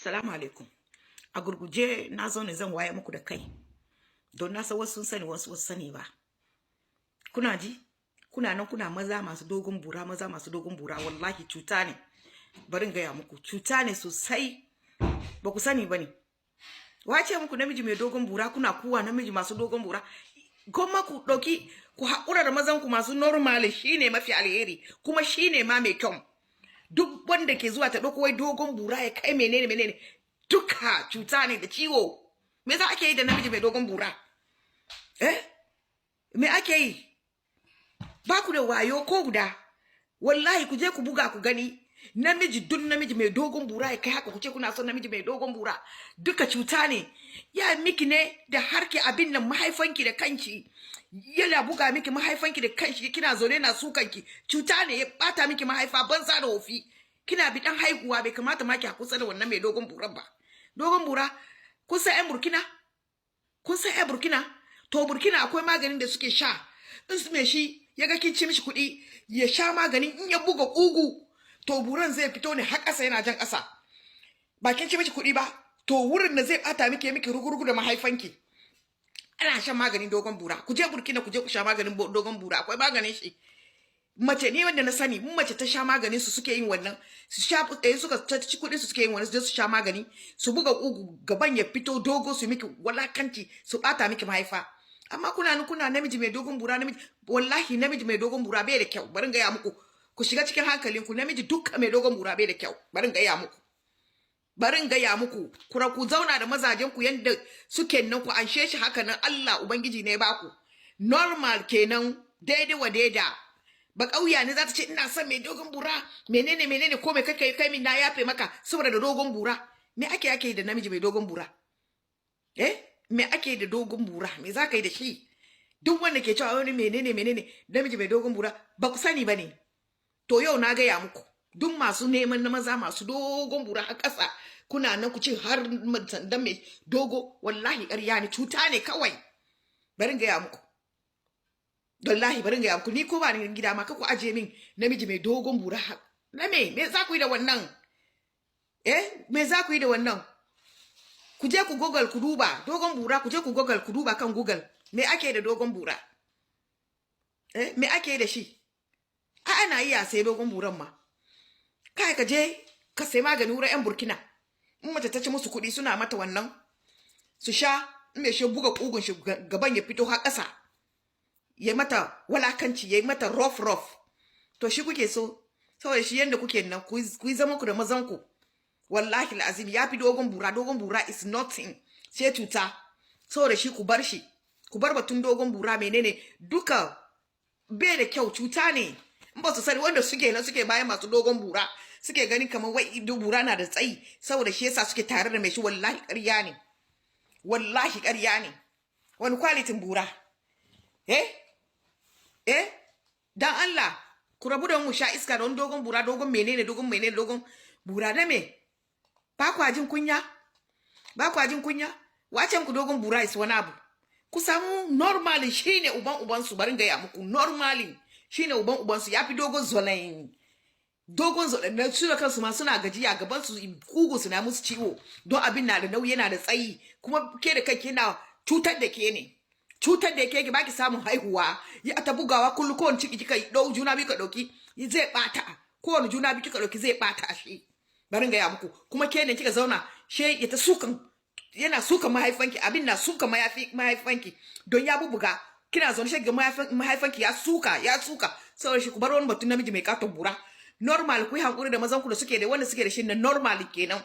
Salamu alaikum. A gurguje na zo ne zan waye muku da kai. Don na san wasu sun sani wasu sani ba. Kuna ji? Kuna nan kuna maza masu dogon bura, maza masu dogon bura, wallahi cuta ne. Bari in gaya muku, cuta ne sosai. Ba ku sani bane. Wace muku namiji mai dogon bura kuna kuwa namiji masu dogon bura. Goma ku dauki ku haƙura da mazan ku masu normal shine mafi alheri, kuma shine ma mai kyau. Duk wanda ke zuwa ta dauko wai dogon bura ya kai menene duka cuta ne da ciwo. Me za ake yi da namiji mai dogon bura? Me ake yi? Ba ku da wayo ko guda. Wallahi ku je ku buga ku gani. Namiji duk namiji mai dogon bura ya kai haka ku ce kuna son namiji mai dogon bura. Duka cuta ne. Ya miki ne da harke abin nan mahaifanki da kanki. Yana buga miki mahaifanki da kanki, kina zaune na sukanki. Cuta ne ya bata miki mahaifa banza da wofi. Kina bi dan haihuwa bai kamata ma ki kusa da wannan mai dogon buran ba. Dogon bura kun san ƴan Burkina? Kun san ƴan Burkina? To Burkina akwai maganin da suke sha. In su me shi ya ga kin ci mishi kuɗi ya sha maganin, in ya buga ƙugu to buran zai fito ne har ƙasa yana jan ƙasa. Ba kin ci mishi kuɗi ba to wurin da zai bata miki rugurugu da mahaifanki. Ana shan maganin dogon bura. Ku je Burkina ku je ku sha maganin dogon bura, akwai maganin shi. Mace ne wanda na sani, mun mace ta sha maganin su suke yin wannan. Su sha suka ci kuɗin su suke yin wannan, su sha magani, su buga ƙugu gaban ya fito dogo, su miki walakanci, su bata miki mahaifa. Amma kuna namiji mai dogon bura, namiji wallahi namiji mai dogon bura bai da kyau. Bari in gaya muku, ku shiga cikin hankalinku, namiji dukkan mai dogon bura bai da kyau. Bari in gaya muku, kura ku zauna da mazajen ku yanda suke nan, ku anshe shi haka nan Allah ubangiji ne ba ku. Normal kenan, daidai wa daida. Ba kauya ne za ta ce ina son mai dogon bura, menene ko me kake kai min na yafe maka saboda da dogon bura. Me ake da namiji mai dogon bura? Me ake da dogon bura? Me za ka yi da shi? Duk wanda ke cewa wani menene namiji mai dogon bura ba ku sani ba ne. To yau na gaya muku, duk masu neman na maza masu dogon bura a ƙasa, kuna nan ku ce har sandan mai dogo, wallahi ƙarya ne, cuta ne kawai. Bari gaya muku. Wallahi bari gaya muku, ni ko ba ni gida ma ka ku aje min namiji mai dogon bura. Na me za ku yi da wannan? Me za ku yi da wannan? Ku je ku Google ku duba dogon bura, ku je ku Google ku duba kan Google. Me ake da dogon bura? Me ake da shi? Ana iya sai dogon buran ma. Kai ka je ka sai magani wurin ƴan Burkina. In mace ta ci musu kuɗi suna mata wannan. Su sha, in mai shi buga ƙugun shi gaban ya fito har ƙasa. Ya mata walakanci, ya mata rough. To shi kuke so, saboda shi yanda kuke nan, ku yi zaman ku da mazan ku. Wallahi alazim ya fi dogon bura is nothing. Sai cuta. Saboda shi ku bar shi. Ku bar batun dogon bura menene duka bai da kyau, cuta ne. In ba su sani wanda suke nan suke bayan masu dogon bura, suke ganin kamar wai bura na da tsayi, saboda shi yasa suke tare da mai shi, wallahi ƙarya ne. Wallahi ƙarya ne. Wani kwalitin bura? Dan Allah, ku rabu da mu sha iska da wani dogon bura, dogon bura na me? Ba kwa jin kunya? Wacen ku dogon bura is wani abu. Ku samu normally shine ubansu, barin gaya muku, normally shine ubansu, ya fi dogon zolayin. Na su da kansu ma suna gajiya, gaban su kugu suna musu ciwo, don abin na da nauyi yana da tsayi, kuma ke da kanki na cutar da ke ne. Cutar da ke baki samun haihuwa, ya ta bugawa kullu kowane ciki kika dau juna bi ka dauki zai bata, kowane juna bi kika dauki zai bata shi. Barin gaya muku, kuma ke ne kika zauna she ya ta sukan, yana suka mahaifanki, abin na suka mahaifanki don ya bubuga, kina zaune shi ga mahaifanki ya suka saboda shi. Ku bar wani batun namiji mai katon bura. Normal ku yi hankuri da mazan ku da suke da wanda suke da shi na normal kenan.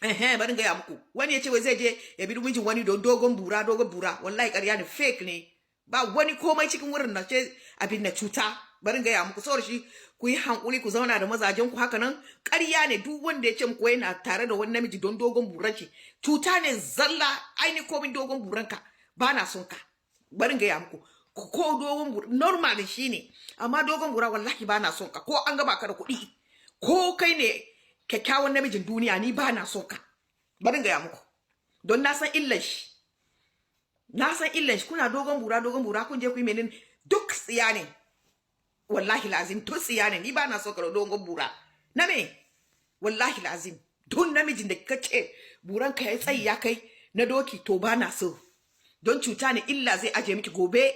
Barin gaya muku, wani ya ce wai zai je ya bi mijin wani don dogon bura, wallahi ƙarya ne, fake ne. Ba wani komai cikin wurin na ce abin na cuta. Barin gaya muku, saboda shi ku yi hankuri ku zauna da mazajen ku haka nan. Ƙarya ne duk wanda ya ce muku yana tare da wani namiji don dogon buran shi, cuta ne zalla. Aini komin dogon buran ka ba na son ka. Barin gaya muku, ko dogon bura normal shi ne, amma dogon bura wallahi ba na son ka, ko an gaba ka da kuɗi, ko kai ne kyakkyawan namijin duniya, ni ba na son ka. Barin gaya muku, don na san illan shi. Kuna dogon bura kun je ku yi menene duk tsiya ne. Wallahi lazim to tsiya ne, ni ba na son ka da dogon bura. Na me? Wallahi lazim don namijin da kace buran ka ya tsayi ya kai na doki to ba na so don cuta ne illa zai aje miki gobe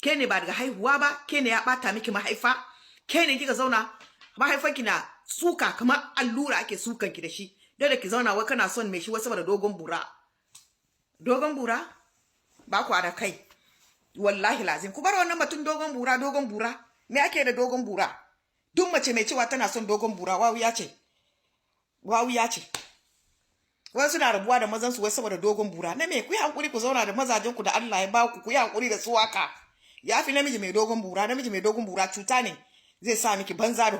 ke ne ba daga haihuwa ba ke ne ya bata miki mahaifa ke ne kika zauna mahaifanki na suka kamar allura ake sukan ki da shi da ki zauna wai kana son me shi wasu saboda dogon bura ba ku da kai wallahi lazim ku bar wannan batun dogon bura me ake da dogon bura duk mace mai cewa tana son dogon bura wawiya ce wasu na rabuwa da mazan su wai saboda dogon bura na me ku yi hankuri ku zauna da mazajen ku da Allah ya ba ku yi hankuri da su haka yafi namiji mai dogon bura cuta ne zai sa miki banza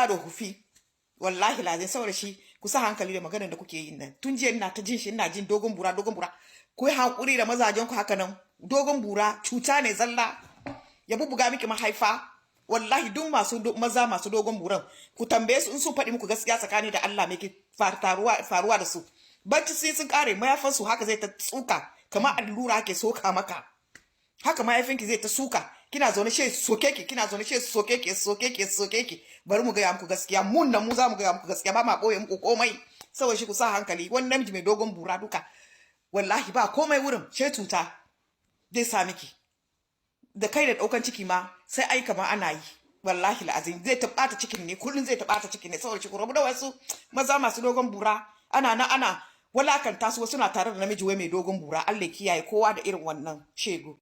da hufi wallahi lazim saboda shi ku sa hankali da maganar da kuke yin nan tun jiya ina ta jin shi ina jin dogon bura ku yi hankuri da mazajen ku haka nan dogon bura cuta ne zalla ya bubuga miki mahaifa wallahi duk maza masu dogon buran ku tambaye su in sun faɗi muku gaskiya tsakani da Allah me ke faruwa da su bacci sai sun kare mayafan su haka zai ta tsuka kamar allura ake soka maka haka mayafinki zai ta suka kina zaune she soke ki kina zaune she soke ki bari mu ga muku gaskiya mun nan mu za mu ga muku gaskiya ba ma boye muku komai saboda shi ku sa hankali wannan namiji mai dogon bura duka wallahi ba komai wurin she tuta zai sa miki da kai da daukan ciki ma sai ai kamar ana yi wallahi la'azim zai tabata cikin ne kullun zai tabata cikin ne saboda shi ku rabu da wasu maza masu dogon bura ana walakanta su suna tare da namiji wai mai dogon bura Allah kiyaye kowa da irin wannan shego